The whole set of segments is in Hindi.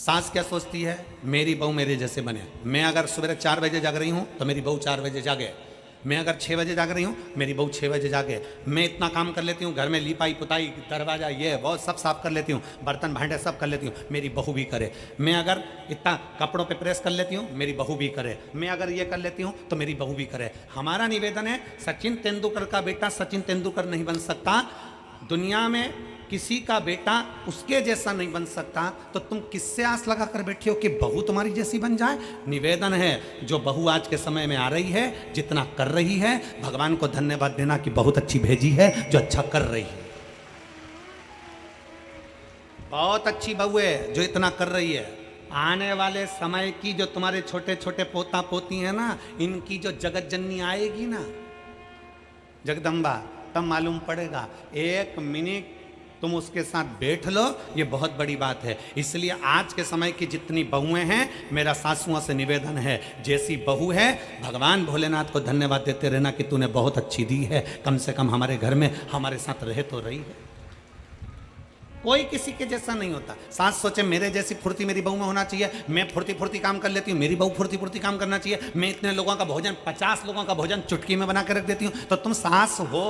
सास क्या सोचती है, मेरी बहू मेरे जैसे बने। मैं अगर सुबह 4 बजे जाग रही हूँ तो मेरी बहू 4 बजे जागे। मैं अगर 6 बजे जाग रही हूँ, मेरी बहू 6 बजे जागे। मैं इतना काम कर लेती हूँ, घर में लिपाई पुताई दरवाजा ये वो सब साफ कर लेती हूँ, बर्तन भांडे सब कर लेती हूँ, मेरी बहू भी करे। मैं अगर इतना कपड़ों पे प्रेस कर लेती हूँ, मेरी बहू भी करे। मैं अगर ये कर लेती हूँ तो मेरी बहू भी करे। हमारा निवेदन है, सचिन तेंदुलकर का बेटा सचिन तेंदुलकर नहीं बन सकता, दुनिया में किसी का बेटा उसके जैसा नहीं बन सकता, तो तुम किससे आस लगा कर बैठी हो कि बहू तुम्हारी जैसी बन जाए। निवेदन है, जो बहू आज के समय में आ रही है, जितना कर रही है, भगवान को धन्यवाद देना कि बहुत अच्छी भेजी है जो अच्छा कर रही है। बहुत अच्छी बहू है जो इतना कर रही है। आने वाले समय की जो तुम्हारे छोटे छोटे पोता पोती है ना, इनकी जो जगत जननी आएगी ना, जगदम्बा, तब मालूम पड़ेगा। 1 मिनट तुम उसके साथ बैठ लो, ये बहुत बड़ी बात है। इसलिए आज के समय की जितनी बहुएं हैं, मेरा सासुओं से निवेदन है, जैसी बहू है भगवान भोलेनाथ को धन्यवाद देते रहना कि तूने बहुत अच्छी दी है, कम से कम हमारे घर में हमारे साथ रह तो रही है। कोई किसी के जैसा नहीं होता। सास सोचे मेरे जैसी फुर्ती मेरी बहू में होना चाहिए, मैं फुर्ती फुर्ती काम कर लेती हूँ, मेरी बहू फुर्ती फुर्ती काम करना चाहिए। मैं इतने लोगों का भोजन, 50 लोगों का भोजन चुटकी में बना कर रख देती हूँ। तो तुम सास हो,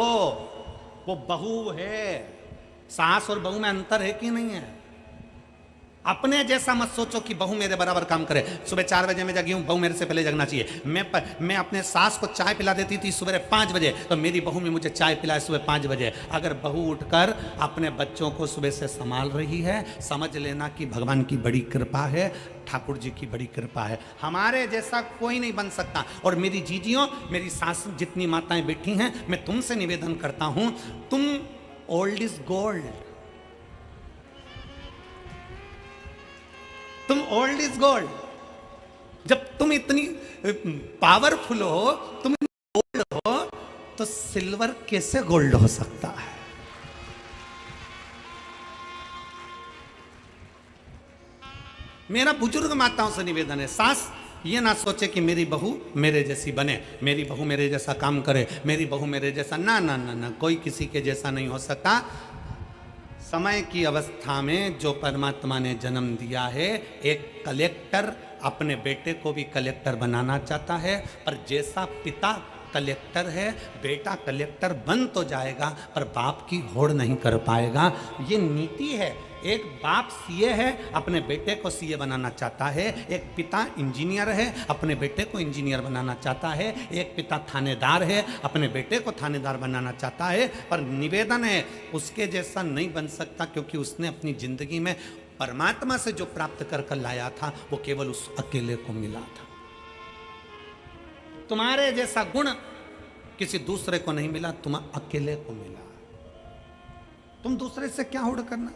वो बहू है। सास और बहू में अंतर है कि नहीं है? अपने जैसा मत सोचो कि बहू मेरे बराबर काम करे। सुबह 4 बजे मैं जगी हूँ, बहू मेरे से पहले जगना चाहिए। मैं अपने सास को चाय पिला देती थी सुबह 5 बजे, तो मेरी बहू में मुझे चाय पिलाए सुबह 5 बजे। अगर बहू उठकर अपने बच्चों को सुबह से संभाल रही है, समझ लेना कि भगवान की बड़ी कृपा है, ठाकुर जी की बड़ी कृपा है। हमारे जैसा कोई नहीं बन सकता। और मेरी जीजियों, मेरी सास, जितनी माताएं बैठी हैं, मैं तुमसे निवेदन करता हूं, तुम ओल्ड इज गोल्ड, तुम ओल्ड इज गोल्ड। जब तुम इतनी पावरफुल हो, तुम गोल्ड हो, तो सिल्वर कैसे गोल्ड हो सकता है? मेरा बुजुर्ग माताओं से निवेदन है, सास ये ना सोचे कि मेरी बहू मेरे जैसी बने, मेरी बहू मेरे जैसा काम करे, मेरी बहू मेरे जैसा, ना ना ना ना, कोई किसी के जैसा नहीं हो सकता। समय की अवस्था में जो परमात्मा ने जन्म दिया है, एक कलेक्टर अपने बेटे को भी कलेक्टर बनाना चाहता है, पर जैसा पिता कलेक्टर है, बेटा कलेक्टर बन तो जाएगा पर बाप की होड़ नहीं कर पाएगा। ये नीति है। एक बाप सीए है, अपने बेटे को सीए बनाना चाहता है। एक पिता इंजीनियर है, अपने बेटे को इंजीनियर बनाना चाहता है। एक पिता थानेदार है, अपने बेटे को थानेदार बनाना चाहता है। पर निवेदन है, उसके जैसा नहीं बन सकता, क्योंकि उसने अपनी जिंदगी में परमात्मा से जो प्राप्त कर कर लाया था, वो केवल उस अकेले को मिला था। तुम्हारे जैसा गुण किसी दूसरे को नहीं मिला, तुम अकेले को मिला। तुम दूसरे से क्या होड़ करना?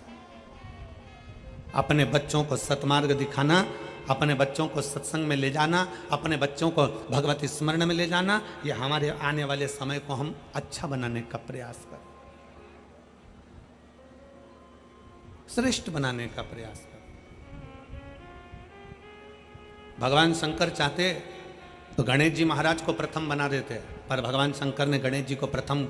अपने बच्चों को सतमार्ग दिखाना, अपने बच्चों को सत्संग में ले जाना, अपने बच्चों को भगवत स्मरण में ले जाना, ये हमारे आने वाले समय को हम अच्छा बनाने का प्रयास कर, श्रेष्ठ बनाने का प्रयास कर। भगवान शंकर चाहते तो गणेश जी महाराज को प्रथम बना देते, पर भगवान शंकर ने गणेश जी को प्रथम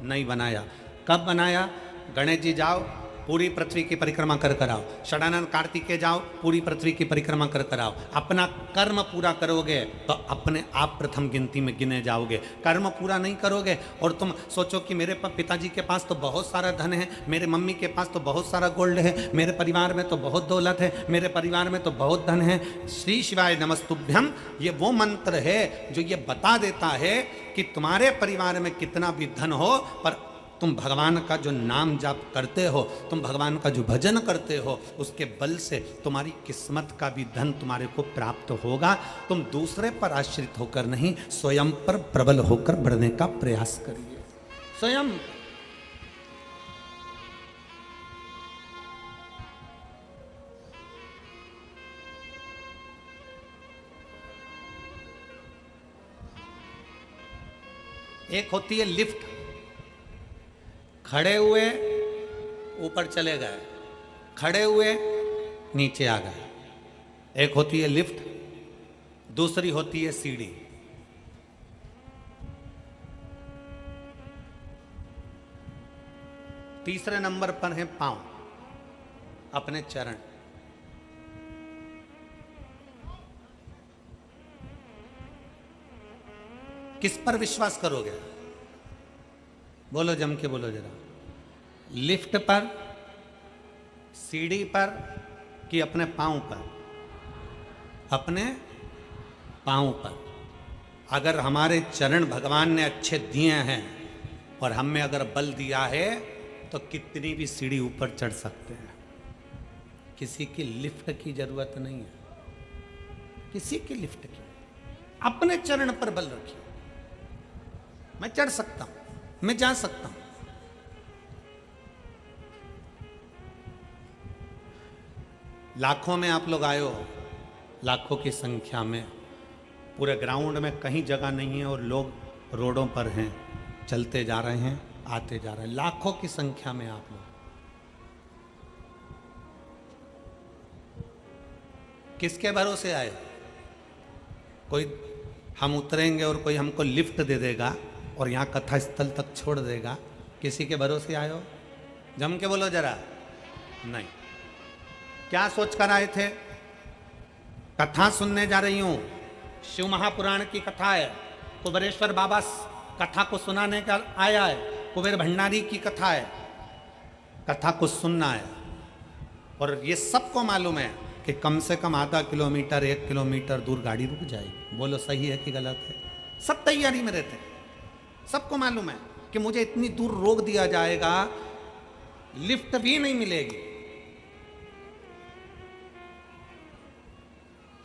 नहीं बनाया। कब बनाया? गणेश जी जाओ, पूरी पृथ्वी की परिक्रमा कर कर आओ। षडानंद कार्तिकेय जाओ, पूरी पृथ्वी की परिक्रमा कर कर आओ। अपना कर्म पूरा करोगे तो अपने आप प्रथम गिनती में गिने जाओगे। कर्म पूरा नहीं करोगे और तुम सोचो कि मेरे पिताजी के पास तो बहुत सारा धन है, मेरे मम्मी के पास तो बहुत सारा गोल्ड है, मेरे परिवार में तो बहुत दौलत है, मेरे परिवार में तो बहुत धन है। श्री शिवाय नमस्तुभ्यम, ये वो मंत्र है जो ये बता देता है कि तुम्हारे परिवार में कितना भी धन हो, पर तुम भगवान का जो नाम जाप करते हो, तुम भगवान का जो भजन करते हो, उसके बल से तुम्हारी किस्मत का भी धन तुम्हारे को प्राप्त होगा। तुम दूसरे पर आश्रित होकर नहीं, स्वयं पर प्रबल होकर बढ़ने का प्रयास करिए। स्वयं एक होती है लिफ्ट, खड़े हुए ऊपर चले गए, खड़े हुए नीचे आ गए। एक होती है लिफ्ट, दूसरी होती है सीढ़ी। तीसरे नंबर पर है पांव, अपने चरण। किस पर विश्वास करोगे? बोलो, जम के बोलो जरा। लिफ्ट पर, सीढ़ी पर, कि अपने पांव पर? अपने पांव पर। अगर हमारे चरण भगवान ने अच्छे दिए हैं और हम में अगर बल दिया है तो कितनी भी सीढ़ी ऊपर चढ़ सकते हैं। किसी की लिफ्ट की जरूरत नहीं है, किसी की लिफ्ट की। अपने चरण पर बल रखिए। मैं चढ़ सकता हूं, मैं जा सकता हूं। लाखों में आप लोग आए हो, लाखों की संख्या में। पूरे ग्राउंड में कहीं जगह नहीं है और लोग रोडों पर हैं, चलते जा रहे हैं, आते जा रहे हैं। लाखों की संख्या में आप लोग। किसके भरोसे आए? कोई हम उतरेंगे और कोई हमको लिफ्ट दे देगा और यहाँ कथा स्थल तक छोड़ देगा, किसी के भरोसे आए हो? जम के बोलो जरा। नहीं। क्या सोच कर आए थे? कथा सुनने जा रही हूं, शिव महापुराण की कथा है, कुबेरेश्वर बाबा कथा को सुनाने का आया है, कुबेर भंडारी की कथा है, कथा को सुनना है। और ये सबको मालूम है कि कम से कम आधा किलोमीटर 1 किलोमीटर दूर गाड़ी रुक जाएगी। बोलो सही है कि गलत है? सब तैयारी में रहते हैं। सबको मालूम है कि मुझे इतनी दूर रोक दिया जाएगा, लिफ्ट भी नहीं मिलेगी।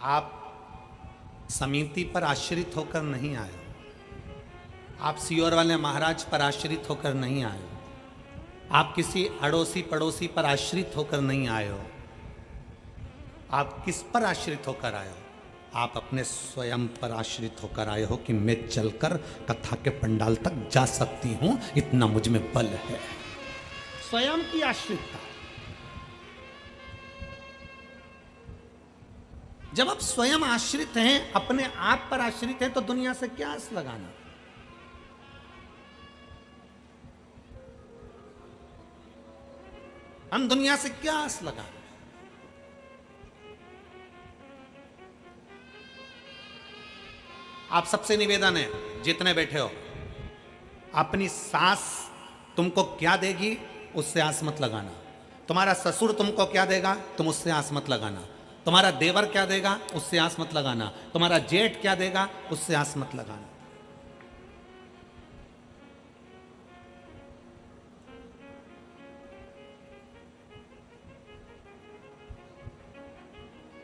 आप समिति पर आश्रित होकर नहीं आए हो, आप सियोर वाले महाराज पर आश्रित होकर नहीं आए हो, आप किसी अड़ोसी पड़ोसी पर आश्रित होकर नहीं आए हो। आप किस पर आश्रित होकर आए हो? आप अपने स्वयं पर आश्रित होकर आए हो कि मैं चलकर कथा के पंडाल तक जा सकती हूं, इतना मुझ में बल है। स्वयं की आश्रितता। जब आप स्वयं आश्रित हैं, अपने आप पर आश्रित हैं, तो दुनिया से क्या आस लगाना? हम दुनिया से क्या आस लगाना? आप सबसे निवेदन है, जितने बैठे हो, अपनी सास तुमको क्या देगी उससे आस मत लगाना। तुम्हारा ससुर तुमको क्या देगा तुम उससे आस मत लगाना। तुम्हारा देवर क्या देगा उससे आस मत लगाना। तुम्हारा जेठ क्या देगा उससे आस मत लगाना।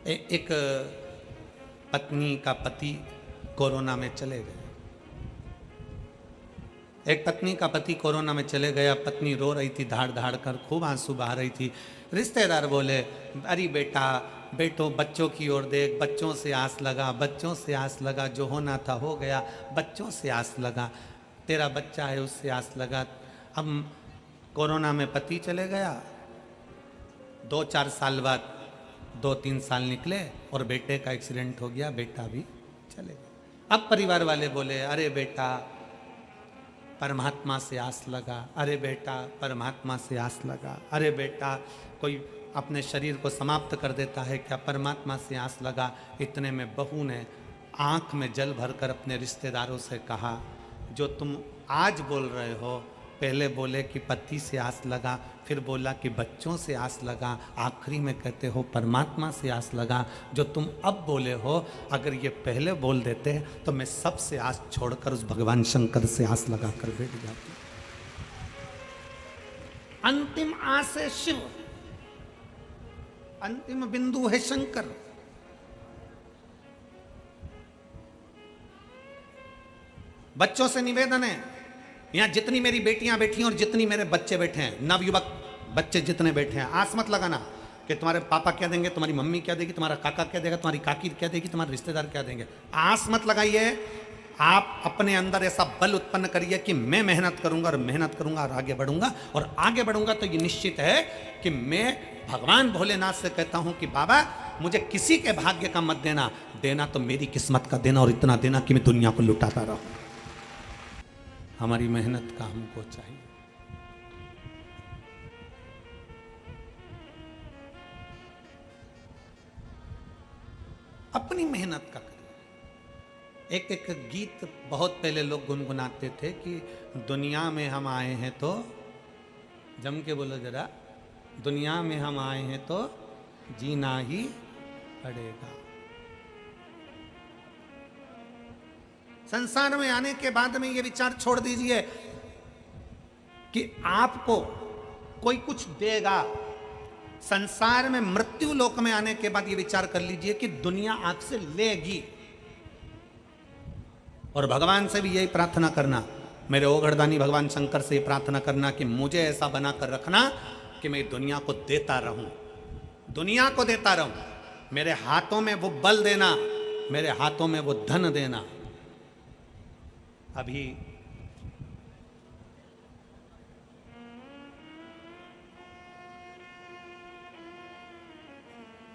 एक पत्नी का पति कोरोना में चले गए। एक पत्नी का पति कोरोना में चले गया। पत्नी रो रही थी, धाड़ धाड़ कर खूब आंसू बहा रही थी। रिश्तेदार बोले, अरे बेटा, बेटो बच्चों की ओर देख, बच्चों से आस लगा, बच्चों से आस लगा, जो होना था हो गया, बच्चों से आस लगा, तेरा बच्चा है उससे आस लगा। अब कोरोना में पति चले गया, 2-4 साल बाद 2-3 साल निकले और बेटे का एक्सीडेंट हो गया, बेटा भी चले गया। अब परिवार वाले बोले, अरे बेटा परमात्मा से आस लगा, अरे बेटा परमात्मा से आस लगा, अरे बेटा कोई अपने शरीर को समाप्त कर देता है क्या, परमात्मा से आस लगा। इतने में बहू ने आंख में जल भरकर अपने रिश्तेदारों से कहा, जो तुम आज बोल रहे हो, पहले बोले कि पति से आस लगा, फिर बोला कि बच्चों से आस लगा, आखिरी में कहते हो परमात्मा से आस लगा। जो तुम अब बोले हो, अगर ये पहले बोल देते तो मैं सबसे आस छोड़कर उस भगवान शंकर से आस लगा कर बैठ जाती। अंतिम आस है शिव, अंतिम बिंदु है शंकर। बच्चों से निवेदन है, यहां जितनी मेरी बेटियां बैठी हैं और जितनी मेरे बच्चे बैठे हैं, नवयुवक बच्चे जितने बैठे हैं, आस मत लगाना कि तुम्हारे पापा क्या देंगे, तुम्हारी मम्मी क्या देगी, तुम्हारा काका क्या देगा, तुम्हारी काकी क्या देगी, तुम्हारे रिश्तेदार क्या देंगे। आस मत लगाइए। आप अपने अंदर ऐसा बल उत्पन्न करिए कि मैं मेहनत करूंगा और मेहनत करूंगा और आगे बढ़ूंगा, और आगे बढ़ूंगा तो ये निश्चित है कि मैं भगवान भोलेनाथ से कहता हूं कि बाबा मुझे किसी के भाग्य का मत देना, देना तो मेरी किस्मत का देना, और इतना देना कि मैं दुनिया को लुटाता रहूं। हमारी मेहनत का हमको चाहिए। अपनी मेहनत का करिए। एक एक गीत बहुत पहले लोग गुनगुनाते थे कि दुनिया में हम आए हैं तो, जम के बोलो जरा, दुनिया में हम आए हैं तो जीना ही पड़ेगा। संसार में आने के बाद में ये विचार छोड़ दीजिए कि आपको कोई कुछ देगा। संसार में मृत्यु लोक में आने के बाद ये विचार कर लीजिए कि दुनिया आपसे लेगी। और भगवान से भी यही प्रार्थना करना, मेरे ओघड़दानी भगवान शंकर से ये प्रार्थना करना कि मुझे ऐसा बना कर रखना कि मैं दुनिया को देता रहूं, दुनिया को देता रहूं। मेरे हाथों में वो बल देना, मेरे हाथों में वो धन देना। अभी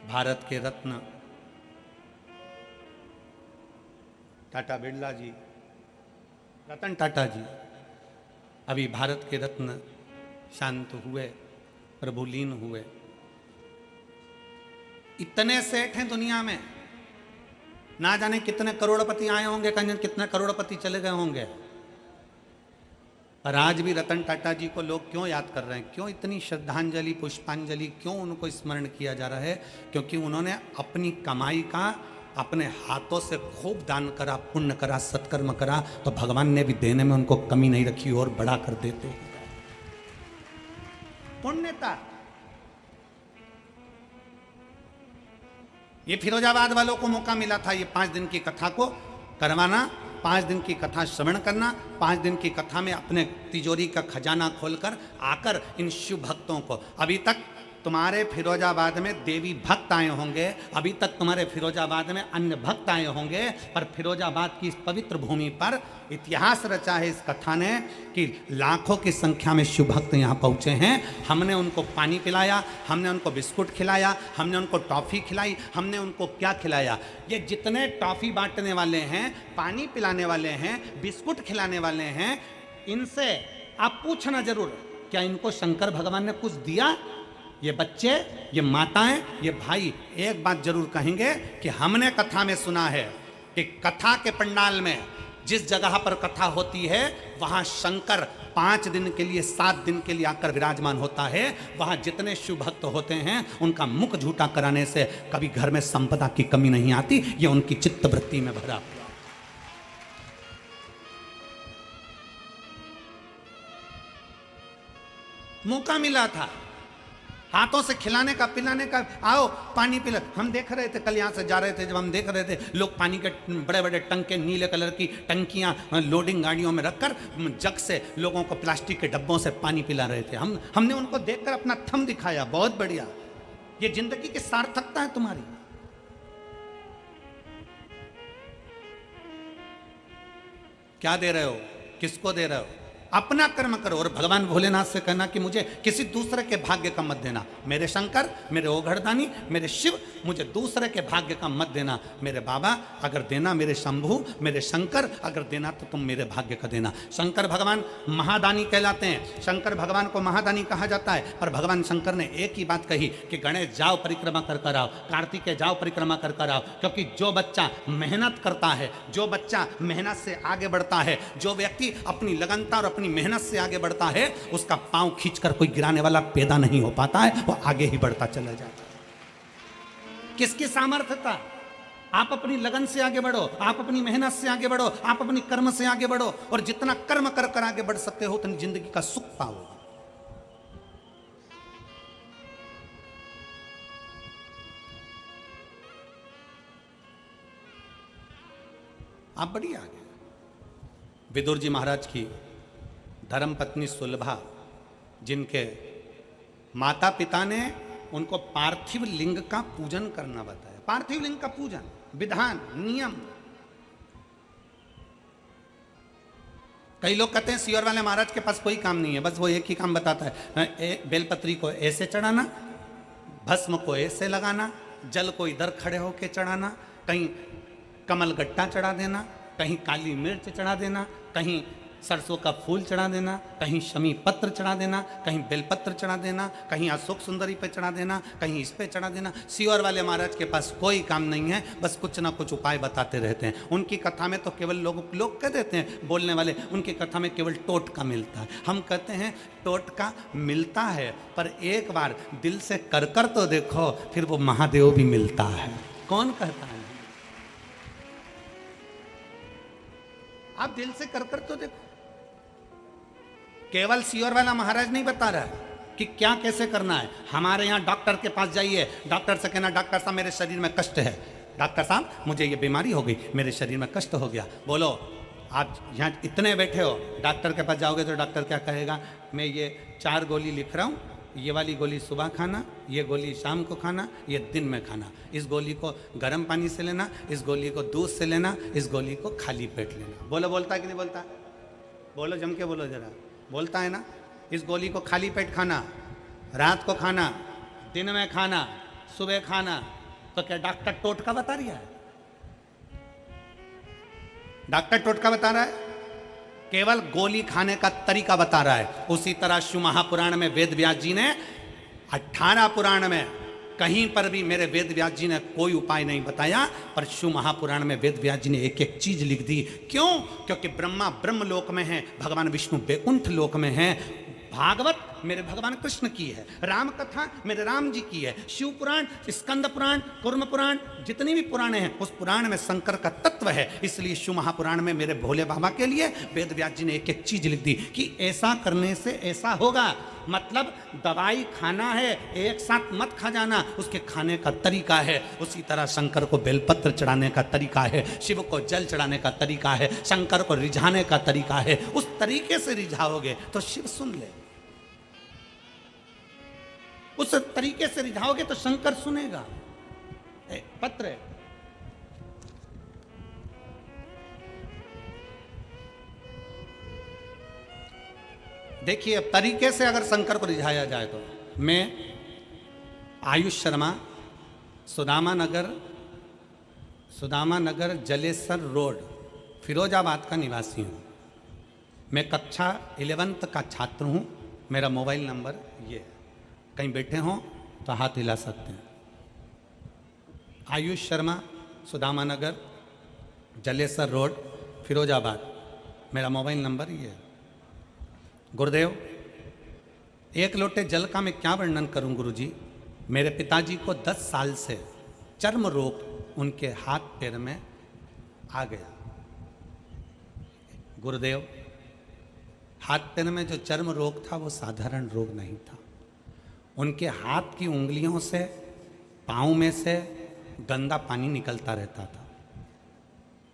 भारत के रत्न टाटा बिरला जी, रतन टाटा जी अभी भारत के रत्न शांत हुए, प्रभुलीन हुए। इतने सेठ हैं दुनिया में, ना जाने कितने करोड़पति आए होंगे, कितने करोड़पति चले गए होंगे। पर आज भी रतन टाटा जी को लोग क्यों याद कर रहे हैं, क्यों इतनी श्रद्धांजलि पुष्पांजलि, क्यों उनको स्मरण किया जा रहा है? क्योंकि उन्होंने अपनी कमाई का अपने हाथों से खूब दान करा, पुण्य करा, सत्कर्म करा, तो भगवान ने भी देने में उनको कमी नहीं रखी और बढ़ा कर देते। पुण्यता। ये फिरोजाबाद वालों को मौका मिला था ये 5 दिन की कथा को करवाना, 5 दिन की कथा श्रवण करना, 5 दिन की कथा में अपने तिजोरी का खजाना खोलकर आकर इन शिव भक्तों को, अभी तक तुम्हारे फिरोजाबाद में देवी भक्त आए होंगे, अभी तक तुम्हारे फिरोजाबाद में अन्य भक्त आए होंगे, पर फिरोजाबाद की इस पवित्र भूमि पर इतिहास रचा है इस कथा ने कि लाखों की संख्या में शिव भक्त यहाँ पहुँचे हैं। हमने उनको पानी पिलाया, हमने उनको बिस्कुट खिलाया, हमने उनको टॉफ़ी खिलाई, हमने उनको क्या खिलाया? ये जितने टॉफ़ी बांटने वाले हैं, पानी पिलाने वाले हैं, बिस्कुट खिलाने वाले हैं, इनसे आप पूछना जरूर, क्या इनको शंकर भगवान ने कुछ दिया? ये बच्चे, ये माताएं, ये भाई एक बात जरूर कहेंगे कि हमने कथा में सुना है कि कथा के पंडाल में जिस जगह पर कथा होती है वहां शंकर 5 दिन के लिए, 7 दिन के लिए आकर विराजमान होता है। वहां जितने शिव भक्त होते हैं उनका मुख झूठा कराने से कभी घर में संपदा की कमी नहीं आती। ये उनकी चित्त वृत्ति में भरा। मौका मिला था हाथों से खिलाने का, पिलाने का, आओ पानी पिला। हम देख रहे थे, कल यहाँ से जा रहे थे, जब हम देख रहे थे लोग पानी के बड़े बड़े टंके, नीले कलर की टंकियाँ लोडिंग गाड़ियों में रखकर जग से लोगों को प्लास्टिक के डब्बों से पानी पिला रहे थे। हमने उनको देखकर अपना थम दिखाया, बहुत बढ़िया, ये जिंदगी की सार्थकता है तुम्हारी। क्या दे रहे हो, किसको दे रहे हो? अपना कर्म करो और भगवान भोलेनाथ से कहना कि मुझे किसी दूसरे के भाग्य का मत देना। मेरे शंकर, मेरे ओघड़दानी, मेरे शिव, मुझे दूसरे के भाग्य का मत देना। मेरे बाबा अगर देना, मेरे शंभू, मेरे शंकर अगर देना तो तुम मेरे भाग्य का देना। शंकर भगवान महादानी कहलाते हैं, शंकर भगवान को महादानी कहा जाता है। पर भगवान शंकर ने एक ही बात कही कि गणेश जाओ परिक्रमा कर कर आओ, कार्तिकेय जाओ परिक्रमा कर कर आओ। क्योंकि जो बच्चा मेहनत करता है, जो बच्चा मेहनत से आगे बढ़ता है, जो व्यक्ति अपनी लगनता और अपनी मेहनत से आगे बढ़ता है, उसका पांव खींचकर कोई गिराने वाला पैदा नहीं हो पाता है, वो आगे ही बढ़ता चला जाता है। किसकी सामर्थ्यता? आप अपनी लगन से आगे बढ़ो, आप अपनी मेहनत से आगे बढ़ो, आप अपनी कर्म से आगे बढ़ो, और जितना कर्म कर कर आगे बढ़ सकते हो उतनी जिंदगी का सुख पाओ। आप बढ़िया आगे। विदुर जी महाराज की धर्मपत्नी सुलभा, जिनके माता पिता ने उनको पार्थिव लिंग का पूजन करना बताया। पार्थिव लिंग का पूजन, विधान, नियम। कई लोग कहते हैं सियोर वाले महाराज के पास कोई काम नहीं है, बस वो एक ही काम बताता है, बेलपत्री को ऐसे चढ़ाना, भस्म को ऐसे लगाना, जल को इधर खड़े होके चढ़ाना, कहीं कमल गट्टा चढ़ा देना, कहीं काली मिर्च चढ़ा देना, कहीं सरसों का फूल चढ़ा देना, कहीं शमी पत्र चढ़ा देना, कहीं बेलपत्र चढ़ा देना, कहीं अशोक सुंदरी पे चढ़ा देना, कहीं इस पे चढ़ा देना। सीहोर वाले महाराज के पास कोई काम नहीं है, बस कुछ ना कुछ उपाय बताते रहते हैं। उनकी कथा में तो केवल लोग कह देते हैं बोलने वाले, उनकी कथा में केवल टोटका मिलता है। हम कहते हैं टोटका मिलता है, पर एक बार दिल से कर तो देखो, फिर वो महादेव भी मिलता है। कौन कहता है? आप दिल से कर तो देखो। केवल सीहोर वाला महाराज नहीं बता रहा है कि क्या कैसे करना है। हमारे यहाँ डॉक्टर के पास जाइए, डॉक्टर से कहना डॉक्टर साहब मेरे शरीर में कष्ट है, डॉक्टर साहब मुझे ये बीमारी हो गई, मेरे शरीर में कष्ट हो गया। बोलो, आप यहाँ इतने बैठे हो, डॉक्टर के पास जाओगे तो डॉक्टर क्या कहेगा? मैं ये 4 गोली लिख रहा हूँ, ये वाली गोली सुबह खाना, ये गोली शाम को खाना, ये दिन में खाना। इस गोली को गर्म पानी से लेना, इस गोली को दूध से लेना, इस गोली को खाली पेट लेना। बोलो, बोलता है कि नहीं बोलता? बोलो, जम के बोलो जरा। बोलता है ना? इस गोली को खाली पेट खाना, रात को खाना, दिन में खाना, सुबह खाना। तो क्या डॉक्टर टोटका बता रहा है? डॉक्टर टोटका बता रहा है? केवल गोली खाने का तरीका बता रहा है। उसी तरह शिव महापुराण में वेद व्यास जी ने 18 पुराण में कहीं पर भी मेरे वेद व्यास जी ने कोई उपाय नहीं बताया, पर शिव महापुराण में वेद व्यास जी ने एक एक चीज लिख दी। क्यों? क्योंकि ब्रह्मा ब्रह्म लोक में है, भगवान विष्णु वैकुंठ लोक में है, भागवत मेरे भगवान कृष्ण की है, राम कथा मेरे राम जी की है, शिव पुराण, स्कंद पुराण, कुर्म पुराण, जितनी भी पुराणे हैं उस पुराण में शंकर का तत्व है। इसलिए शिव महापुराण में मेरे भोले बाबा के लिए वेद व्यास जी ने एक एक चीज लिख दी कि ऐसा करने से ऐसा होगा। मतलब दवाई खाना है, एक साथ मत खा जाना, उसके खाने का तरीका है। उसी तरह शंकर को बेलपत्र चढ़ाने का तरीका है, शिव को जल चढ़ाने का तरीका है, शंकर को रिझाने का तरीका है। उस तरीके से रिझाओगे तो शिव सुन ले, उस तरीके से रिझाओगे तो शंकर सुनेगा। पत्र है। देखिए, अब तरीके से अगर शंकर को रिझाया जाए तो मैं आयुष शर्मा, सुदामा नगर जलेसर रोड, फिरोजाबाद का निवासी हूँ। मैं कक्षा 11th का छात्र हूँ। मेरा मोबाइल नंबर ये है, कहीं बैठे हों तो हाथ हिला सकते हैं। आयुष शर्मा, सुदामा नगर जलेसर रोड, फिरोजाबाद, मेरा मोबाइल नंबर ये है। गुरुदेव, 1 लोटे जल का मैं क्या वर्णन करूं गुरुजी। मेरे पिताजी को 10 साल से चर्म रोग उनके हाथ पैर में आ गया। गुरुदेव, हाथ पैर में जो चर्म रोग था वो साधारण रोग नहीं था। उनके हाथ की उंगलियों से, पाँव में से गंदा पानी निकलता रहता था।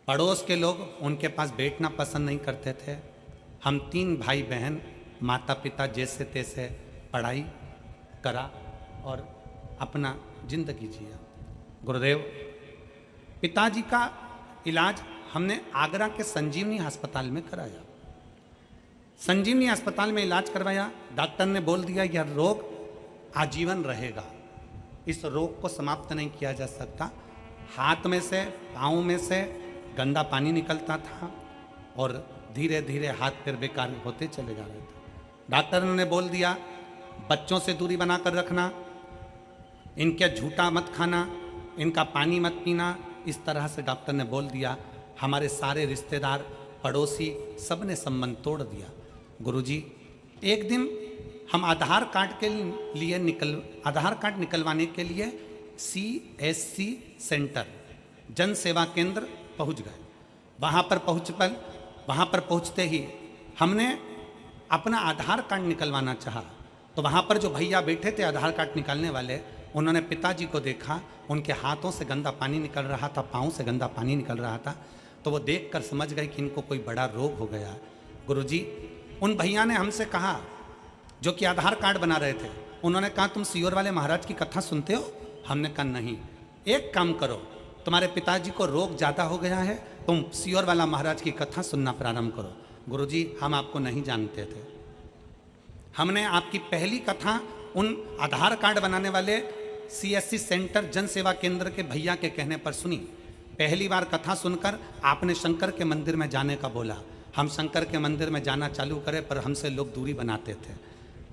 पड़ोस के लोग उनके पास बैठना पसंद नहीं करते थे। हम 3 भाई बहन, माता पिता जैसे तैसे पढ़ाई करा और अपना जिंदगी जिया। गुरुदेव, पिताजी का इलाज हमने आगरा के संजीवनी अस्पताल में कराया। संजीवनी अस्पताल में इलाज करवाया। डॉक्टर ने बोल दिया यह रोग आजीवन रहेगा, इस रोग को समाप्त नहीं किया जा सकता। हाथ में से, पाँव में से गंदा पानी निकलता था और धीरे धीरे हाथ पैर बेकार होते चले जा रहे थे। डॉक्टर ने बोल दिया बच्चों से दूरी बनाकर रखना, इनके झूठा मत खाना, इनका पानी मत पीना। इस तरह से डॉक्टर ने बोल दिया। हमारे सारे रिश्तेदार, पड़ोसी, सब ने संबंध तोड़ दिया। गुरुजी, एक दिन हम आधार कार्ड के लिए आधार कार्ड निकलवाने के लिए CSC सेंटर, जन सेवा केंद्र पहुंच गए। वहाँ पर पहुँचते ही हमने अपना आधार कार्ड निकलवाना चाहा, तो वहाँ पर जो भैया बैठे थे आधार कार्ड निकालने वाले, उन्होंने पिताजी को देखा। उनके हाथों से गंदा पानी निकल रहा था, पाँव से गंदा पानी निकल रहा था। तो वो देखकर समझ गए कि इनको कोई बड़ा रोग हो गया। गुरुजी, उन भैया ने हमसे कहा, जो कि आधार कार्ड बना रहे थे, उन्होंने कहा तुम सीहोर वाले महाराज की कथा सुनते हो? हमने कहा नहीं। एक काम करो, तुम्हारे पिताजी को रोग ज़्यादा हो गया है, तुम सीहोर वाला महाराज की कथा सुनना प्रारंभ करो। गुरुजी, हम आपको नहीं जानते थे। हमने आपकी पहली कथा उन आधार कार्ड बनाने वाले CSC सेंटर जन सेवा केंद्र के भैया के कहने पर सुनी। पहली बार कथा सुनकर आपने शंकर के मंदिर में जाने का बोला। हम शंकर के मंदिर में जाना चालू करें, पर हमसे लोग दूरी बनाते थे,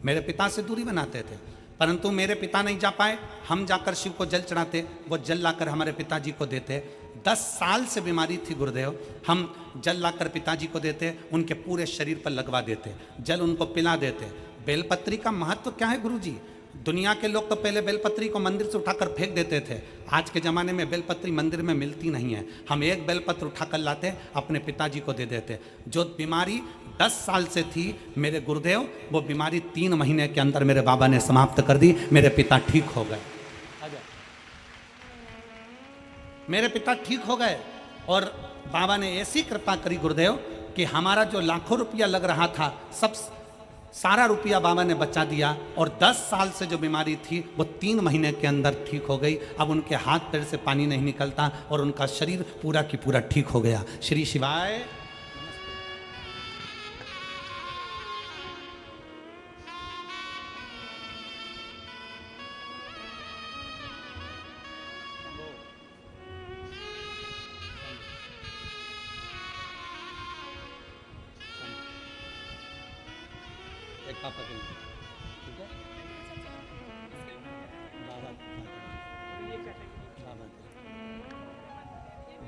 मेरे पिता से दूरी बनाते थे। परंतु मेरे पिता नहीं जा पाए, हम जाकर शिव को जल चढ़ाते, वो जल लाकर हमारे पिताजी को देते। 10 साल से बीमारी थी गुरुदेव, हम जल लाकर पिताजी को देते, उनके पूरे शरीर पर लगवा देते, जल उनको पिला देते। बेलपत्री का महत्व क्या है गुरुजी? दुनिया के लोग तो पहले बेलपत्री को मंदिर से उठाकर फेंक देते थे, आज के ज़माने में बेलपत्री मंदिर में मिलती नहीं है। हम एक बेलपत्र उठाकर लाते, अपने पिताजी को दे देते। जो बीमारी 10 साल से थी मेरे गुरुदेव, वो बीमारी 3 महीने के अंदर मेरे बाबा ने समाप्त कर दी, मेरे पिता ठीक हो गए। मेरे पिता ठीक हो गए और बाबा ने ऐसी कृपा करी गुरुदेव कि हमारा जो लाखों रुपया लग रहा था, सब सारा रुपया बाबा ने बचा दिया, और 10 साल से जो बीमारी थी वो 3 महीने के अंदर ठीक हो गई। अब उनके हाथ पैर से पानी नहीं निकलता और उनका शरीर पूरा की पूरा ठीक हो गया। श्री शिवाय। पापा के लिए, ठीक है? बाबा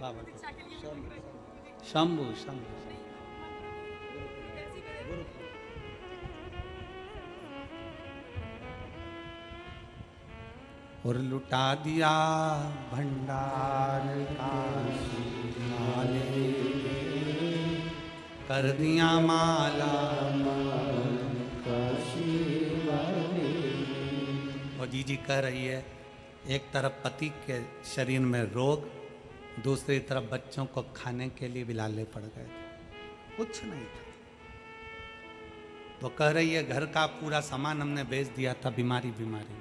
बाबा शंभू शंभू और लुटा दिया भंडार काशी, कर दिया माला और जी कह रही है, एक तरफ पति के शरीर में रोग, दूसरी तरफ बच्चों को खाने के लिए भी लाले पड़ गए थे, कुछ नहीं था। तो कह रही है घर का पूरा सामान हमने बेच दिया था, बीमारी बीमारी,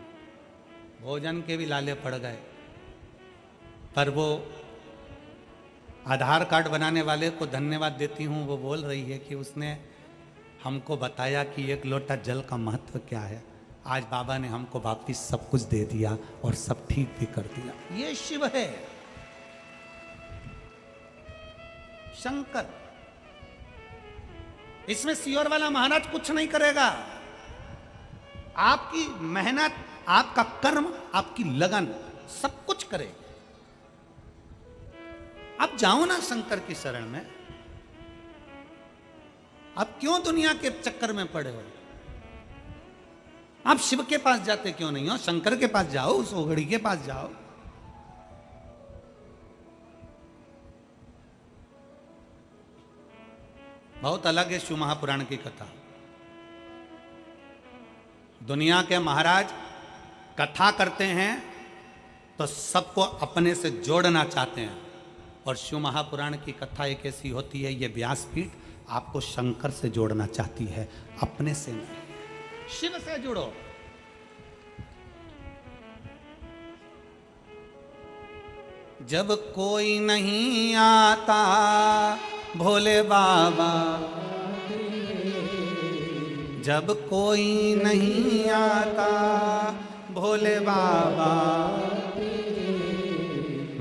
भोजन के भी लाले पड़ गए। पर वो आधार कार्ड बनाने वाले को धन्यवाद देती हूँ, वो बोल रही है कि उसने हमको बताया कि एक लोटा जल का महत्व क्या है। आज बाबा ने हमको वापिस सब कुछ दे दिया और सब ठीक भी कर दिया। ये शिव है, शंकर। इसमें सियोर वाला महाराज कुछ नहीं करेगा। आपकी मेहनत, आपका कर्म, आपकी लगन सब कुछ करे। आप जाओ ना शंकर की शरण में, आप क्यों दुनिया के चक्कर में पड़े हो? आप शिव के पास जाते क्यों नहीं हो? शंकर के पास जाओ, उस ओघड़ी के पास जाओ। बहुत अलग है शिव महापुराण की कथा। दुनिया के महाराज कथा करते हैं तो सबको अपने से जोड़ना चाहते हैं, और शिव महापुराण की कथा एक ऐसी होती है, ये व्यासपीठ आपको शंकर से जोड़ना चाहती है, अपने से नहीं। शिव से जुड़ो। जब कोई नहीं आता भोले बाबा, जब कोई नहीं आता भोले बाबा,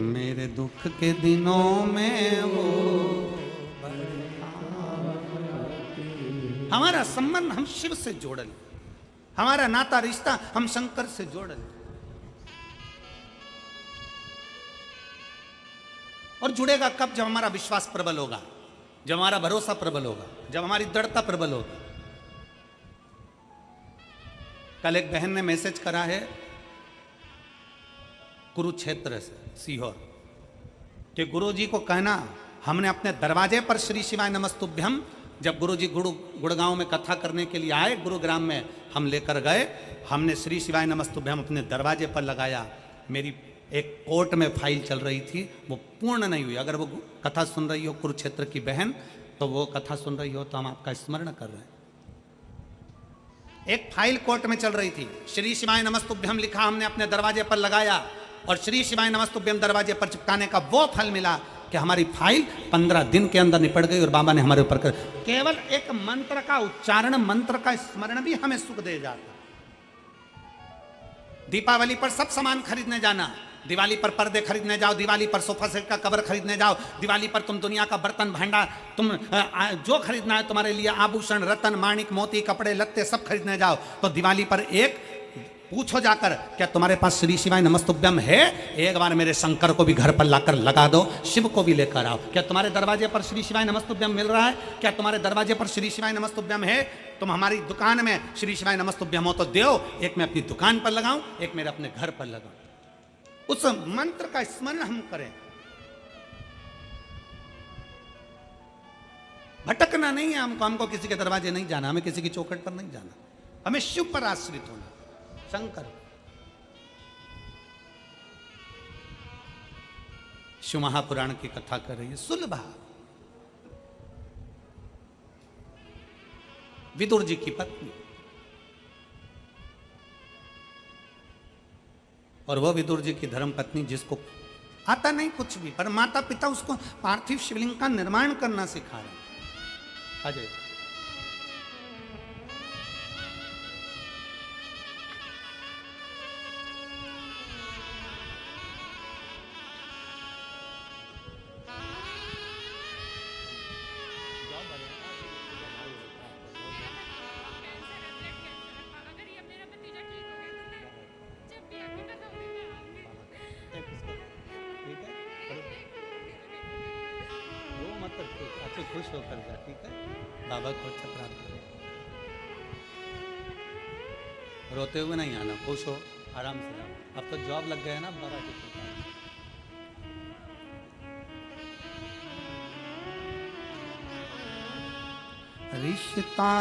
मेरे दुख के दिनों में वो। हमारा संबंध हम शिव से जोड़ लें, हमारा नाता रिश्ता हम शंकर से जोड़ लें। और जुड़ेगा कब? जब हमारा विश्वास प्रबल होगा, जब हमारा भरोसा प्रबल होगा, जब हमारी दृढ़ता प्रबल होगी। कल एक बहन ने मैसेज करा है कुरुक्षेत्र से, सीहोर, कि गुरुजी को कहना हमने अपने दरवाजे पर श्री शिवाय नमस्तुभ्यम, जब गुरुजी गुड़गांव में कथा करने के लिए आए, गुरुग्राम में हम लेकर गए, हमने श्री शिवाय नमस्तुभ्यम अपने दरवाजे पर लगाया। मेरी एक कोर्ट में फाइल चल रही थी, वो पूर्ण नहीं हुई। अगर वो कथा सुन रही हो कुरुक्षेत्र की बहन, तो वो कथा सुन रही हो तो हम आपका स्मरण कर रहे हैं। एक फाइल कोर्ट में चल रही थी, श्री शिवाय नमस्तुभ्यम लिखा, हमने अपने दरवाजे पर लगाया, और श्री शिवाय नमस्तुभ्यम दरवाजे पर चिपकाने का वो फल मिला कि हमारी फाइल 15 दिन के अंदर निपट गई, और बाबा ने हमारे ऊपर कर केवल एक मंत्र का उच्चारण, मंत्र का स्मरण भी हमें सुख दे जाता। दीपावली पर सब सामान खरीदने जाना, दिवाली पर पर्दे खरीदने जाओ, दिवाली पर सोफा सेट का कवर खरीदने जाओ, दिवाली पर तुम दुनिया का बर्तन भांडा, तुम जो खरीदना है तुम्हारे लिए, आभूषण, रतन, माणिक, मोती, कपड़े लत्ते सब खरीदने जाओ, तो दिवाली पर एक पूछो जाकर, क्या तुम्हारे पास श्री शिवाय नमस्तुभ्यम है? एक बार मेरे शंकर को भी घर पर लाकर लगा दो, शिव को भी लेकर आओ। क्या तुम्हारे दरवाजे पर श्री शिवाय नमस्तुभ्यम मिल रहा है? क्या तुम्हारे दरवाजे पर श्री शिवाय नमस्तुभ्यम है? तुम हमारी दुकान में श्री शिवाय नमस्तुभ्यम हो तो दो, एक मैं अपनी दुकान पर लगाऊं, एक मेरे अपने घर पर लगाऊं। उस मंत्र का स्मरण हम करें। भटकना नहीं है हमको, हमको किसी के दरवाजे नहीं जाना, हमें किसी की चौखट पर नहीं जाना, हमें शिव पर आश्रित होना, शंकर। शिव महापुराण की कथा कर रही है सुलभा, विदुर जी की पत्नी, और वो विदुर जी की धर्म पत्नी जिसको आता नहीं कुछ भी, पर माता पिता उसको पार्थिव शिवलिंग का निर्माण करना सिखा रहे हैं। अजय खुश होकर जा, ठीक है? बाबा को अच्छा प्राप्त करो, रोते हुए नहीं आना, खुश हो, आराम से जाओ। अब तो जॉब लग गया है ना बाबा की कृपा। रिश्ता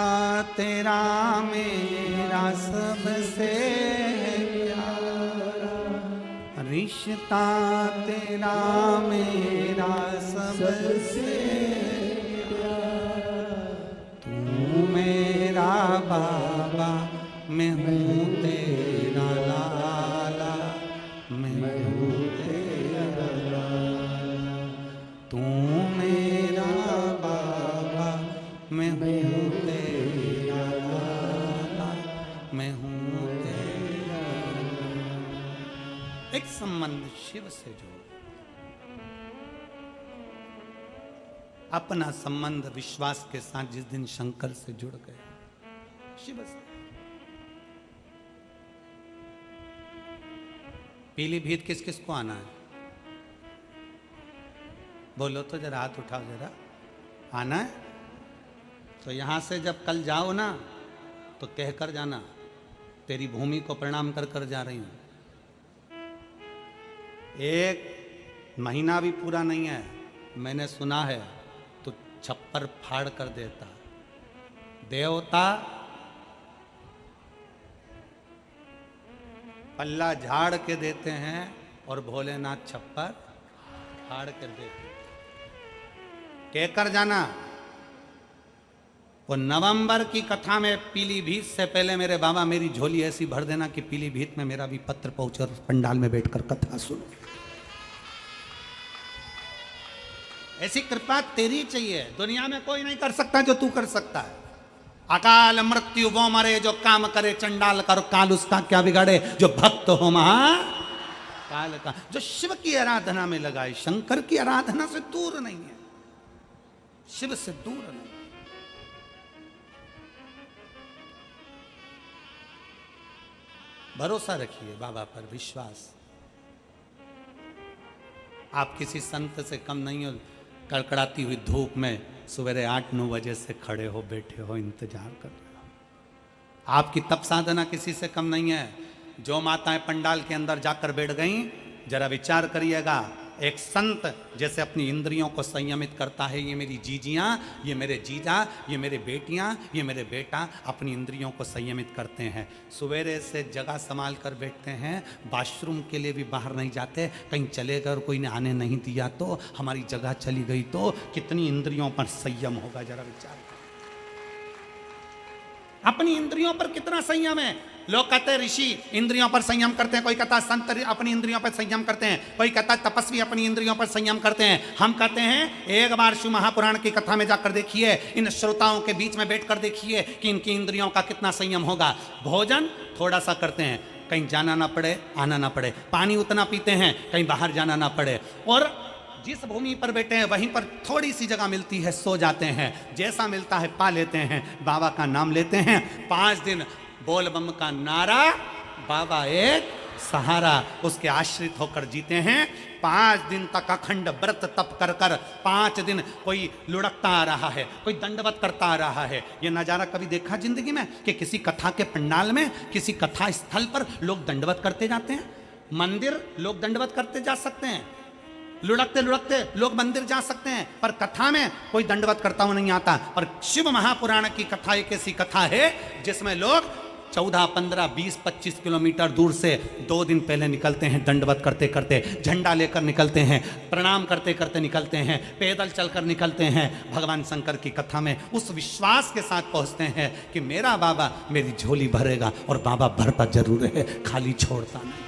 तेरा मेरा सबसे प्यारा, रिश्ता तेरा मेरा सबसे मेरा बाबा, मैं हूँ तेरा लाला, मैं हूँ तेरा लाला, तू मेरा बाबा, मैं हूँ तेरा लाला, मैं हूँ तेरा लाला। एक संबंध शिव से जोड़, अपना संबंध विश्वास के साथ जिस दिन शंकर से जुड़ गए, शिव से। पीलीभीत किस किस को आना है? बोलो तो जरा, हाथ उठाओ जरा, आना है? तो यहां से जब कल जाओ ना तो कहकर जाना, तेरी भूमि को प्रणाम कर कर जा रही हूं। एक महीना भी पूरा नहीं है, मैंने सुना है तो छप्पर फाड़ कर देता देवता, पल्ला झाड़ के देते हैं और भोलेनाथ छप्पर फाड़ कर देते हैं। कहकर जाना। वो नवंबर की कथा में पीलीभीत से पहले मेरे बाबा मेरी झोली ऐसी भर देना कि पीलीभीत में मेरा भी पत्र पहुंचे और पंडाल में बैठकर कथा सुनो। ऐसी कृपा तेरी चाहिए, दुनिया में कोई नहीं कर सकता जो तू कर सकता है। अकाल मृत्यु वो मरे जो काम करे चंडाल कर, काल उसका क्या बिगाड़े जो भक्त हो महा काल का। जो शिव की आराधना में लगाए, शंकर की आराधना से दूर नहीं है, शिव से दूर नहीं। भरोसा रखिए बाबा पर, विश्वास। आप किसी संत से कम नहीं हो। कड़कड़ाती हुई धूप में सवेरे 8-9 बजे से खड़े हो, बैठे हो, इंतजार कर रहे हो। आपकी तप साधना किसी से कम नहीं है। जो माताएं पंडाल के अंदर जाकर बैठ गईं, जरा विचार करिएगा। एक संत जैसे अपनी इंद्रियों को संयमित करता है, ये मेरी जीजियाँ, ये मेरे जीजा, ये मेरे बेटियाँ, ये मेरे बेटा अपनी इंद्रियों को संयमित करते हैं। सवेरे से जगह संभाल कर बैठते हैं, वॉशरूम के लिए भी बाहर नहीं जाते। कहीं चले गए और कोई ने आने नहीं दिया तो, हमारी जगह चली गई तो कितनी इंद्रियों पर संयम होगा, जरा विचार करें। अपनी इंद्रियों पर कितना संयम है। लोग कहते हैं ऋषि इंद्रियों पर संयम करते हैं, कोई कहता संत अपनी इंद्रियों पर संयम करते हैं, कोई कहता तपस्वी अपनी इंद्रियों पर संयम करते हैं। हम कहते हैं एक बार शिव महापुराण की कथा में जाकर देखिए, इन श्रोताओं के बीच में बैठकर देखिए कि इनकी इंद्रियों का कितना संयम होगा। भोजन थोड़ा सा करते हैं, कहीं जाना ना पड़े, आना ना पड़े, पानी उतना पीते हैं कहीं बाहर जाना ना पड़े, और जिस भूमि पर बैठे हैं वहीं पर थोड़ी सी जगह मिलती है, सो जाते हैं, जैसा मिलता है पा लेते हैं, बाबा का नाम लेते हैं। 5 दिन बोल बम का नारा, बाबा एक सहारा, उसके आश्रित होकर जीते हैं। 5 दिन तक अखंड व्रत तप कर कर, 5 दिन कोई लुढ़कता आ रहा है, कोई दंडवत करता आ रहा है। ये नज़ारा कभी देखा जिंदगी में कि किसी कथा के पंडाल में, किसी कथा स्थल पर लोग दंडवत करते जाते हैं? मंदिर लोग दंडवत करते जा सकते हैं, लुढ़कते लुढ़कते लोग मंदिर जा सकते हैं, पर कथा में कोई दंडवत करता हुआ नहीं आता। और शिव महापुराण की कथा एक ऐसी कथा है जिसमें लोग 14, 15, 20, 25 किलोमीटर दूर से 2 दिन पहले निकलते हैं, दंडवत करते करते, झंडा लेकर निकलते हैं, प्रणाम करते करते निकलते हैं, पैदल चलकर निकलते हैं, भगवान शंकर की कथा में उस विश्वास के साथ पहुंचते हैं कि मेरा बाबा मेरी झोली भरेगा, और बाबा भरता जरूर है, खाली छोड़ता नहीं।